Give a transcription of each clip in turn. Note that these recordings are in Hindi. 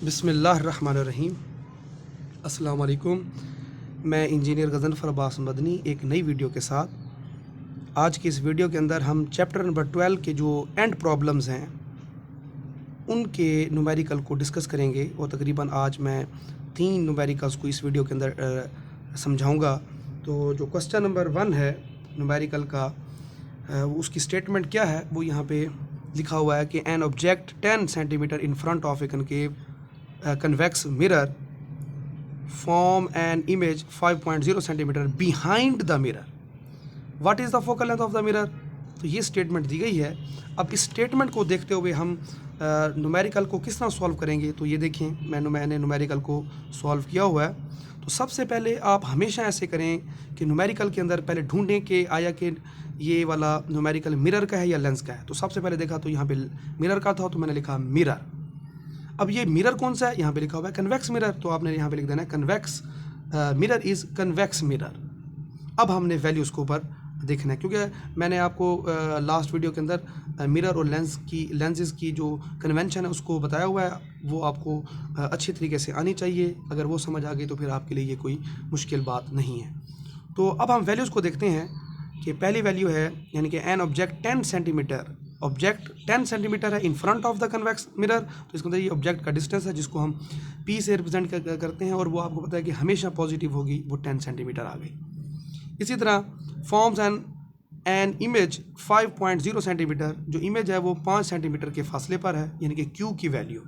बिस्मिल्लाहिर्रहमानिर्रहीम। अस्सलाम वालेकुम। मैं इंजीनियर गज़नफ़र अब्बास मदनी एक नई वीडियो के साथ। आज की इस वीडियो के अंदर हम चैप्टर नंबर 12 के जो एंड प्रॉब्लम्स हैं उनके न्यूमेरिकल को डिस्कस करेंगे और तकरीबन आज मैं 3 न्यूमेरिकल्स को इस वीडियो के अंदर समझाऊंगा। तो जो क्वेश्चन नंबर 1 है न्यूमेरिकल का, उसकी स्टेटमेंट क्या है वो यहाँ पे लिखा हुआ है कि an object 10 centimetre in front of A concave convex mirror form an image 5.0 centimeter behind the mirror. What is the focal length of the mirror? तो ये स्टेटमेंट दी गई है। अब इस स्टेटमेंट को देखते हुए हम न्यूमेरिकल को किस तरह सॉल्व करेंगे, तो ये देखें मैंने न्यूमेरिकल को सॉल्व किया हुआ है। तो सबसे पहले आप हमेशा ऐसे करें कि न्यूमेरिकल के अंदर पहले ढूंढें कि आया कि ये वाला न्यूमेरिकल मिरर का है या लेंस का है। तो सबसे पहले देखा तो यहाँ पे मिरर का था, तो मैंने लिखा मिरर। अब ये मिरर कौन सा है, यहाँ पे लिखा हुआ है कन्वेक्स मिरर, तो आपने यहाँ पे लिख देना है convex mirror is convex mirror. अब हमने वैल्यूज़ को ऊपर देखना है, क्योंकि मैंने आपको लास्ट वीडियो के अंदर मिरर और लेंसेज की जो कन्वेंशन है उसको बताया हुआ है। वो आपको अच्छी तरीके से आनी चाहिए। अगर वो समझ आ गई तो फिर आपके लिए ये कोई मुश्किल बात नहीं है। तो अब हम वैल्यूज़ को देखते हैं कि पहली वैल्यू है यानी कि an object 10 centimetre, object 10 centimetre है in front of the convex mirror. तो इसके अंदर ये ऑब्जेक्ट का डिस्टेंस है जिसको हम पी से रिप्रेजेंट करते हैं, और वो आपको पता है कि हमेशा पॉजिटिव होगी, वो 10 सेंटीमीटर आ गई। इसी तरह फॉर्म्स एन इमेज 5.0 सेंटीमीटर, जो इमेज है वो 5 सेंटीमीटर के फासले पर है, यानी कि क्यू की वैल्यू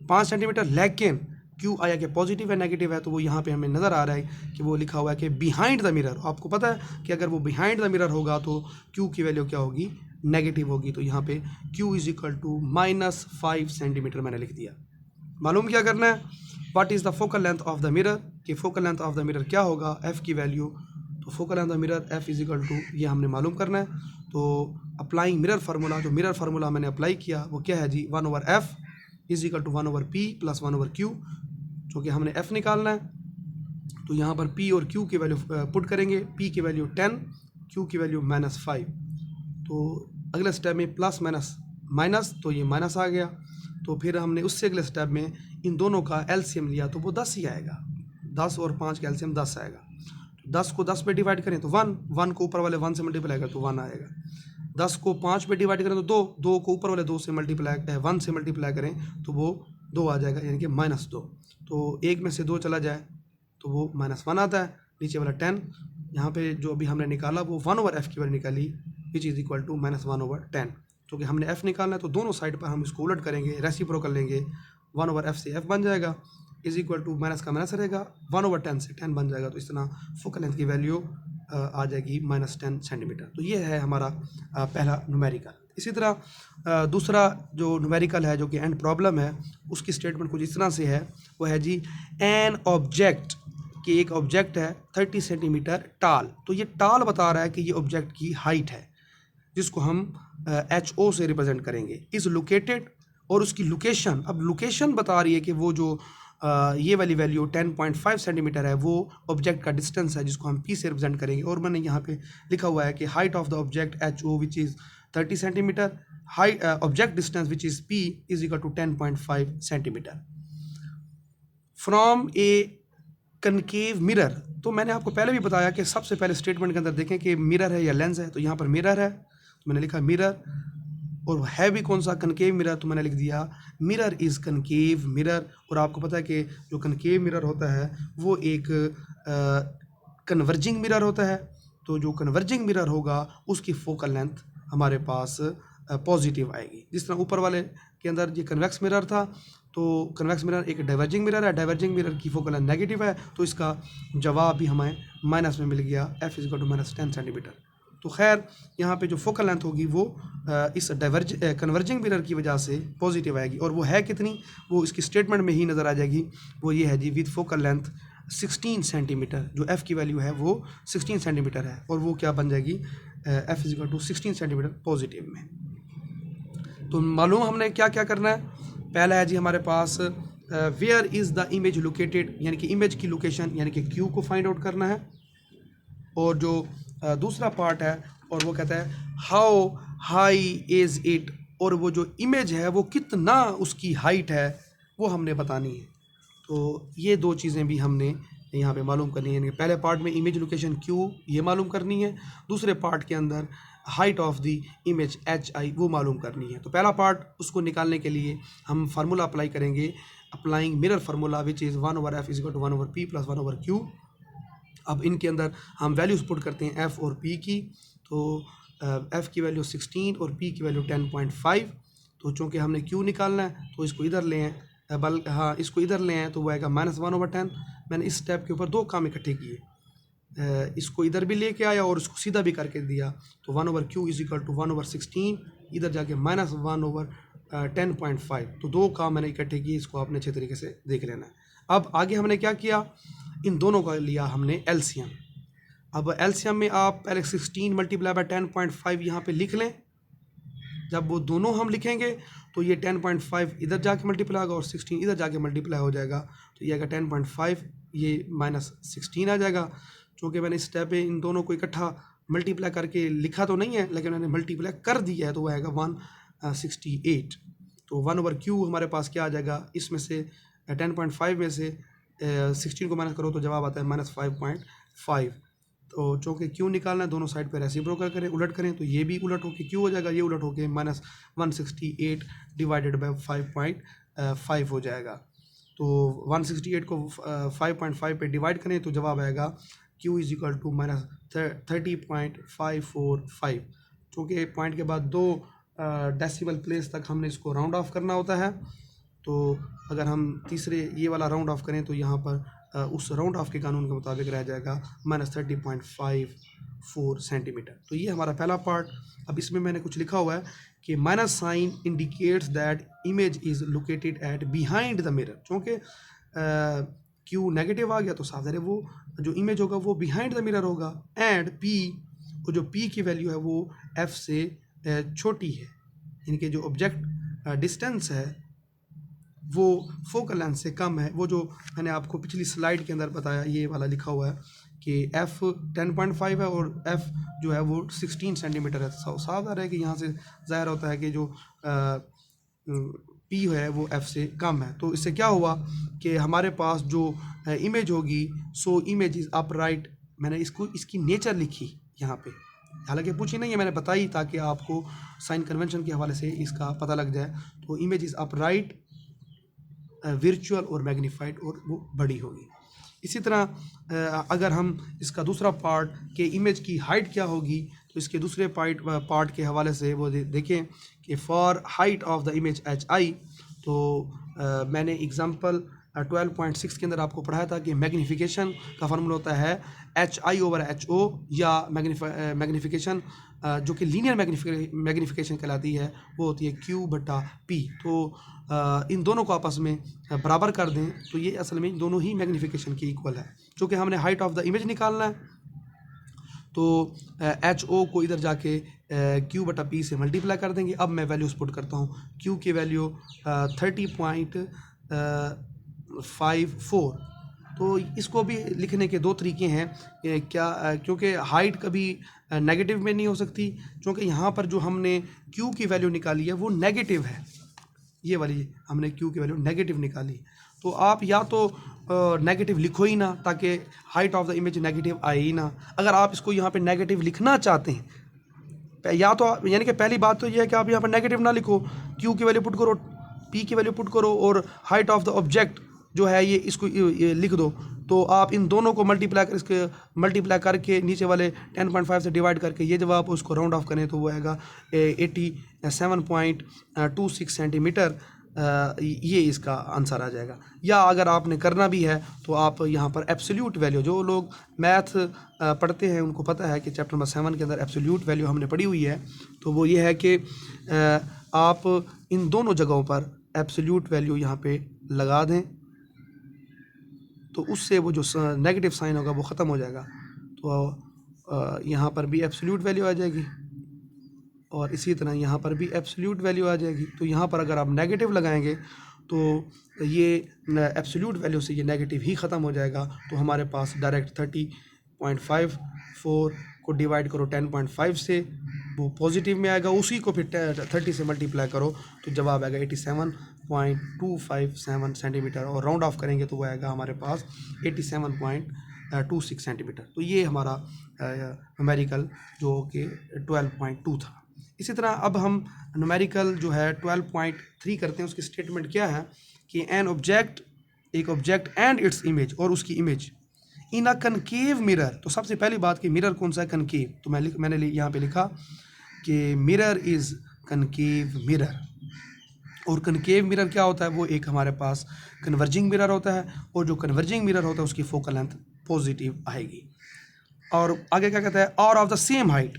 5 सेंटीमीटर, लेकिन क्यू आया कि पॉजिटिव है नेगेटिव है, तो वो यहाँ पे हमें नज़र आ रहा है कि वो लिखा हुआ है कि बिहाइंड द मिरर। आपको पता है कि अगर वो बिहाइंड द मिरर होगा तो क्यू की वैल्यू क्या होगी, नेगेटिव होगी। तो यहाँ पे Q is equal to -5 centimetre मैंने लिख दिया। मालूम क्या करना है, what is the focal length of the mirror, कि focal length of the mirror क्या होगा, F की वैल्यू। तो focal length of the mirror F is equal to, ये हमने मालूम करना है। तो अप्लाइंग मिरर फार्मूला, जो मिरर फार्मूला मैंने अप्लाई किया वो क्या है जी, 1/f is equal to 1/p plus 1/q, जो कि हमने F निकालना है। तो यहाँ पर P और Q की वैल्यू पुट करेंगे। P की वैल्यू 10, Q की वैल्यू -5। तो अगले स्टेप में प्लस माइनस माइनस, तो ये माइनस आ गया। तो फिर हमने उससे अगले स्टेप में इन दोनों का एलसीएम लिया तो वो 10 ही आएगा। 10 और 5 का एलसीएम 10 आएगा। तो 10 को 10 पे डिवाइड करें तो 1, 1 को ऊपर वाले 1 से मल्टीप्लाई करें तो 1 आएगा। 10 को 5 पे डिवाइड करें तो 2, 2 को ऊपर वाले 2 से मल्टीप्लाई 1 से मल्टीप्लाई करें तो वो 2 आ जाएगा, यानी कि -2। तो एक में से 2 चला जाए तो वो -1 आता है। नीचे वाला 10, यहाँ पे जो अभी हमने निकाला वो 1/f की वैल्यू निकाली, विच इज़ इक्वल टू -1/10। क्योंकि हमने f निकालना है तो दोनों साइड पर हम इसको उलट करेंगे, रेसिप्रोकल लेंगे। 1/f से f बन जाएगा, इज इक्वल टू माइनस का माइनस रहेगा, 1/10 से 10 बन जाएगा। तो इस तरह फोकल लेंथ की वैल्यू आ जाएगी -10 सेंटीमीटर। तो ये है हमारा पहला न्यूमेरिकल। इसी तरह दूसरा जो न्यूमेरिकल है जो कि एंड प्रॉब्लम है, उसकी स्टेटमेंट कुछ इस तरह से है। वो है जी एन ऑब्जेक्ट, कि एक ऑब्जेक्ट है 30 सेंटीमीटर टाल। तो ये टाल बता रहा है कि ये ऑब्जेक्ट की हाइट है, जिसको हम HO से रिप्रेजेंट करेंगे, इज़ लोकेटेड, और उसकी लोकेशन, अब लोकेशन बता रही है कि वो जो ये वाली वैल्यू 10.5 सेंटीमीटर है वो ऑब्जेक्ट का डिस्टेंस है, जिसको हम P से रिप्रेजेंट करेंगे। और मैंने यहाँ पे लिखा हुआ है कि height of the object HO which is 30 centimetre, height object distance which is P is equal to 10.5 centimetre from a concave mirror. तो मैंने आपको पहले भी बताया कि सबसे पहले स्टेटमेंट के अंदर देखें कि मिरर है या लेंस है। तो यहाँ पर मिरर है तो मैंने लिखा मिरर, और है भी कौन सा, कनकेव मिरर, तो मैंने लिख दिया मिरर इज़ कनकेव मिरर। और आपको पता है कि जो कनकेव मिरर होता है वो एक कन्वर्जिंग मिरर होता है। तो जो कन्वर्जिंग मिरर होगा उसकी फोकल लेंथ हमारे पास पॉजिटिव आएगी। जिस तरह ऊपर वाले के अंदर ये कन्वेक्स मिरर था, तो कन्वेक्स मिरर एक डाइवर्जिंग मिरर है, डाइवर्जिंग मिरर की फोकल लेंथ नेगेटिव है, तो इसका जवाब भी हमें माइनस में मिल गया, F is equal to -10 centimetre. तो खैर यहाँ पे जो फोकल लेंथ होगी वो इस कन्वर्जिंग मिरर की वजह से पॉजिटिव आएगी, और वो है कितनी, वो इसकी स्टेटमेंट में ही नज़र आ जाएगी। वो ये है जी विद फोकल लेंथ 16 सेंटीमीटर, जो F की वैल्यू है वो 16 सेंटीमीटर है, और वो क्या बन जाएगी, F is equal to 16 centimetre positive में। तो मालूम हमने क्या क्या करना है। पहला है जी हमारे पास where is the image located, यानी कि इमेज की लोकेशन यानी कि Q को फाइंड आउट करना है। और जो दूसरा पार्ट है और वो कहता है हाउ हाई इज़ इट, और वो जो इमेज है वो कितना उसकी हाइट है, वो हमने बतानी है। तो ये दो चीज़ें भी हमने यहाँ पे मालूम करनी है। पहले पार्ट में इमेज लोकेशन क्यू ये मालूम करनी है, दूसरे पार्ट के अंदर height of the image H I वो मालूम करनी है। तो पहला पार्ट उसको निकालने के लिए हम फार्मूला अप्लाई करेंगे, applying mirror formula which is 1/f is equal to 1/p plus 1/q। अब इनके अंदर हम वैल्यूज़ पुट करते हैं f और p की। तो f की वैल्यू 16 और p की वैल्यू 10.5। तो चूँकि हमने q निकालना है तो इसको इधर ले हैं, हाँ इसको इधर ले हैं, तो वो आएगा -1/10। मैंने इस स्टेप के ऊपर दो काम इकट्ठे किए, इसको इधर भी लेके आया और इसको सीधा भी करके दिया। तो 1/q इज इक्वल टू 1/16, इधर जाके -1/10.5। तो दो काम मैंने इकट्ठे किए, इसको आपने अच्छे तरीके से देख लेना है। अब आगे हमने क्या किया, इन दोनों का लिया हमने एलसीएम। अब एलसीएम में आप पहले 16 × 10.5 यहाँ पे लिख लें। जब वो दोनों हम लिखेंगे तो ये 10.5 इधर जाके मल्टीप्लाई होगा और 16 इधर जाके मल्टीप्लाई हो जाएगा। तो ये आएगा 10.5, ये -16 आ जाएगा। चूँकि मैंने इस स्टेप पे इन दोनों को इकट्ठा मल्टीप्लाई करके लिखा तो नहीं है, लेकिन मैंने मल्टीप्लाई कर दिया है, तो वो आएगा 168। तो 1/q हमारे पास क्या आ जाएगा, इसमें से 10.5 में से 16 को माइनस करो तो जवाब आता है -5.5। तो चूँकि q निकालना है, दोनों साइड पे रेसिप्रोकल करें, उलट करें, तो ये भी उलट होके q हो जाएगा, ये उलट होके -168 डिवाइडेड बाय 5.5 हो जाएगा। तो 168 को 5.5 पे डिवाइड करें तो जवाब आएगा q इज इक्वल टू -30.545। चूँकि पॉइंट के बाद दो डेसिमल प्लेस तक हमने इसको राउंड ऑफ करना होता है। तो अगर हम तीसरे ये वाला राउंड ऑफ करें तो यहाँ पर उस राउंड ऑफ के कानून के मुताबिक रह जाएगा -30.54 सेंटीमीटर। तो ये हमारा पहला पार्ट। अब इसमें मैंने कुछ लिखा हुआ है कि minus sign indicates that image is located at behind the mirror. चूँकि क्यू नेगेटिव आ गया तो साफ है वो जो इमेज होगा वो बिहाइंड द मिरर होगा। एंड पी, जो पी की वैल्यू है वो एफ से छोटी है, इनके जो ऑब्जेक्ट डिस्टेंस है वो फोकल लेंथ से कम है। वो जो मैंने आपको पिछली स्लाइड के अंदर बताया, ये वाला लिखा हुआ है कि f 10.5 है और f जो है वो 16 सेंटीमीटर है। साफ आ रहा है कि यहाँ से ज़ाहिर होता है कि जो p है वो f से कम है। तो इससे क्या हुआ कि हमारे पास जो इमेज होगी, सो इमेज इज़ अपराइट। मैंने इसकी नेचर लिखी यहाँ पे, हालांकि पूछी नहीं है, मैंने बताई ताकि आपको साइन कन्वेंशन के हवाले से इसका पता लग जाए। तो इमेज इज़ अपराइट, वर्चुअल और मैग्नीफाइड, और वो बड़ी होगी। इसी तरह अगर हम इसका दूसरा पार्ट के इमेज की हाइट क्या होगी, तो इसके दूसरे पार्ट के हवाले से वो देखें कि for height of the image H I. तो मैंने एग्जांपल 12.6 के अंदर आपको पढ़ाया था कि मैग्नीफिकेशन का फार्मूला होता है HI/HO, या मैग्नीफिकेशन जो कि लीनियर मैग्नीफिकेशन कहलाती है वो होती है Q/P। तो इन दोनों को आपस में बराबर कर दें तो ये असल में दोनों ही मैग्नीफिकेशन के इक्वल है। चूँकि हमने हाइट ऑफ द इमेज निकालना है तो HO को इधर जाके Q/P से मल्टीप्लाई कर देंगे। अब मैं वैल्यूज़ पुट करता हूँ। Q की वैल्यू 30.54। तो इसको भी लिखने के दो तरीके हैं। क्योंकि हाइट कभी नेगेटिव में नहीं हो सकती, क्योंकि यहाँ पर जो हमने Q की वैल्यू निकाली है वो नेगेटिव है। ये वाली हमने Q की वैल्यू नेगेटिव निकाली। तो आप या तो नेगेटिव लिखो ही ना, ताकि height of the image negative आए ही ना। अगर आप इसको यहाँ पे नेगेटिव लिखना चाहते हैं, या तो यानी कि पहली बात तो ये है कि आप यहाँ पर नेगेटिव ना लिखो, Q की वैल्यू पुट करो, P की वैल्यू पुट करो और हाइट ऑफ द ऑब्जेक्ट जो है ये इसको ये लिख दो। तो आप इन दोनों को मल्टीप्लाई करके नीचे वाले 10.5 से डिवाइड करके ये जब आप उसको राउंड ऑफ करें तो वो आएगा 87.26 सेंटीमीटर। ये इसका आंसर आ जाएगा। या अगर आपने करना भी है तो आप यहाँ पर एब्सोल्यूट वैल्यू, जो लोग मैथ पढ़ते हैं उनको पता है कि चैप्टर नंबर 7 के अंदर एब्सोल्यूट वैल्यू हमने पढ़ी हुई है। तो वो ये है कि आप इन दोनों जगहों पर एब्सोल्यूट वैल्यू यहाँ पे लगा दें, तो उससे वो जो नेगेटिव साइन होगा वो ख़त्म हो जाएगा। तो यहाँ पर भी एब्सोल्यूट वैल्यू आ जाएगी और इसी तरह यहाँ पर भी एब्सोल्यूट वैल्यू आ जाएगी। तो यहाँ पर अगर आप नेगेटिव लगाएंगे तो ये एब्सोल्यूट वैल्यू से ये नेगेटिव ही ख़त्म हो जाएगा। तो हमारे पास डायरेक्ट 30.54 को डिवाइड करो 10.5 से, वो पॉजिटिव में आएगा, उसी को फिर 30 से मल्टीप्लाई करो तो जवाब आएगा 87.257 सेंटीमीटर और राउंड ऑफ करेंगे तो वो आएगा हमारे पास 87.26 सेंटीमीटर। तो ये हमारा न्यूमेरिकल जो कि 12.2 था। इसी तरह अब हम न्यूमेरिकल जो है 12.3 करते हैं। उसकी स्टेटमेंट क्या है कि एन ऑब्जेक्ट, एक ऑब्जेक्ट एंड इट्स इमेज, और उसकी image in a concave mirror. तो सबसे पहली बात कि मिरर कौन सा है, कनकेव। तो मैंने यहाँ पे लिखा कि मिरर इज़ कनकेव मिरर। और कनकेव मिरर क्या होता है, वो एक हमारे पास कन्वर्जिंग मिरर होता है, और जो कन्वर्जिंग मिरर होता है उसकी फोकल लेंथ पॉजिटिव आएगी। और आगे क्या कहता है, और ऑफ द सेम हाइट,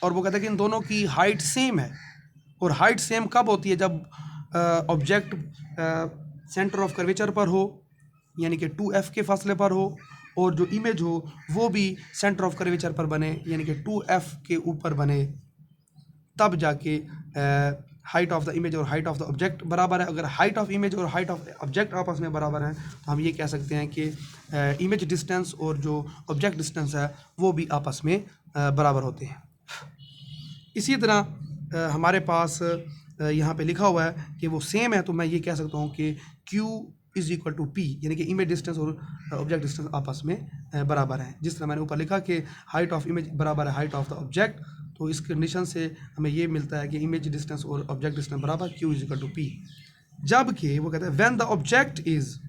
और वो कहता है कि इन दोनों की हाइट सेम है। और हाइट सेम कब होती है, जब ऑब्जेक्ट सेंटर ऑफ कर्वेचर पर हो, यानी कि 2f के फासले पर हो, और जो इमेज हो वो भी सेंटर ऑफ कर्वेचर पर बने, यानी कि 2f के ऊपर बने, तब जाके हाइट ऑफ द इमेज और हाइट ऑफ द ऑब्जेक्ट बराबर है। अगर हाइट ऑफ इमेज और हाइट ऑफ ऑब्जेक्ट आपस में बराबर हैं तो हम ये कह सकते हैं कि इमेज डिस्टेंस और जो ऑब्जेक्ट डिस्टेंस है वो भी आपस में बराबर होते हैं। इसी तरह हमारे पास यहाँ पे लिखा हुआ है कि वो सेम है, तो मैं ये कह सकता हूँ कि Q is equal to P, यानी कि इमेज डिस्टेंस और ऑब्जेक्ट डिस्टेंस आपस में बराबर हैं। जिस तरह मैंने ऊपर लिखा कि हाइट ऑफ इमेज बराबर है हाइट ऑफ द ऑब्जेक्ट, तो इस कंडीशन से हमें ये मिलता है कि इमेज डिस्टेंस और ऑब्जेक्ट डिस्टेंस बराबर, Q is equal to P। जबकि वो कहते हैं when the object is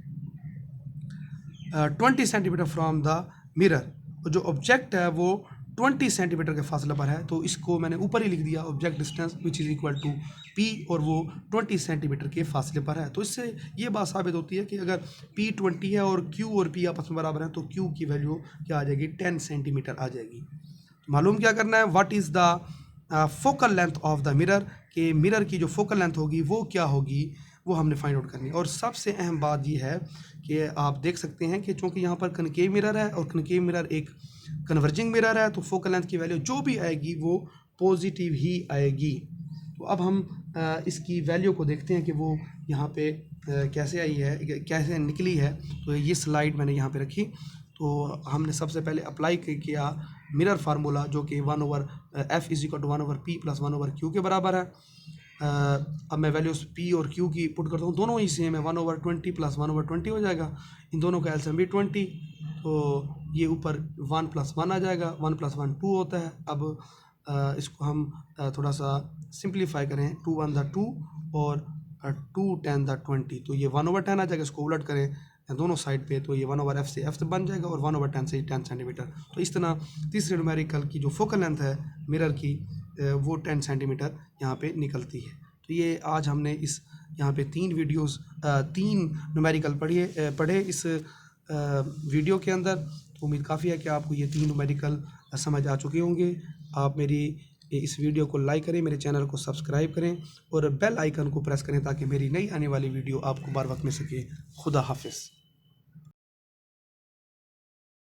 20 centimetre from the mirror, जो ऑब्जेक्ट है वो 20 सेंटीमीटर के फासले पर है, तो इसको मैंने ऊपर ही लिख दिया object distance which is equal to P, और वो 20 सेंटीमीटर के फासले पर है। तो इससे ये बात साबित होती है कि अगर P 20 है और Q और P आपस में बराबर है तो Q की वैल्यू क्या आ जाएगी, 10 सेंटीमीटर आ जाएगी। तो मालूम क्या करना है, what is the focal length of the mirror, कि मिरर की जो फोकल लेंथ होगी वो क्या होगी, वो हमने फाइंड आउट करनी है। और सबसे अहम बात ये है कि आप देख सकते हैं कि चूँकि यहाँ पर कनकेव मिरर है और कनकेव मिरर एक कन्वर्जिंग मिरर है, तो फोकल लेंथ की वैल्यू जो भी आएगी वो पॉजिटिव ही आएगी। तो अब हम इसकी वैल्यू को देखते हैं कि वो यहाँ पे कैसे आई है, कैसे निकली है। तो ये स्लाइड मैंने यहाँ पे रखी। तो हमने सबसे पहले अप्लाई किया मिरर फार्मूला, जो कि 1/f is equal to 1/p plus 1/q के बराबर है। अब मैं वैल्यूज p और q की पुट करता हूँ, दोनों ही सेम है, 1/20 प्लस 1/20 हो जाएगा। इन दोनों का एलसीएम भी 20, तो ये ऊपर 1 + 1 आ जाएगा, 1 + 1 2 होता है। अब इसको हम थोड़ा सा सिंप्लीफाई करें, 2 × 1 = 2 और 2 × 10 = 20, तो ये 1/10 आ जाएगा। इसको उलट करें दोनों साइड पे तो ये 1/f से f बन जाएगा और 1/10 से 10 सेंटीमीटर। तो इस तरह तीसरे न्यूमेरिकल की जो फोकल लेंथ है मिरर की वो 10 सेंटीमीटर यहाँ पे निकलती है। तो ये आज हमने इस यहाँ पे 3 न्यूमेरिकल पढ़े इस वीडियो के अंदर। तो उम्मीद काफ़ी है कि आपको ये 3 न्यूमेरिकल समझ आ चुके होंगे। आप मेरी इस वीडियो को लाइक करें, मेरे चैनल को सब्सक्राइब करें और बेल आइकन को प्रेस करें ताकि मेरी नई आने वाली वीडियो आपको बार वक्त मिल सके। खुदा हाफिज़।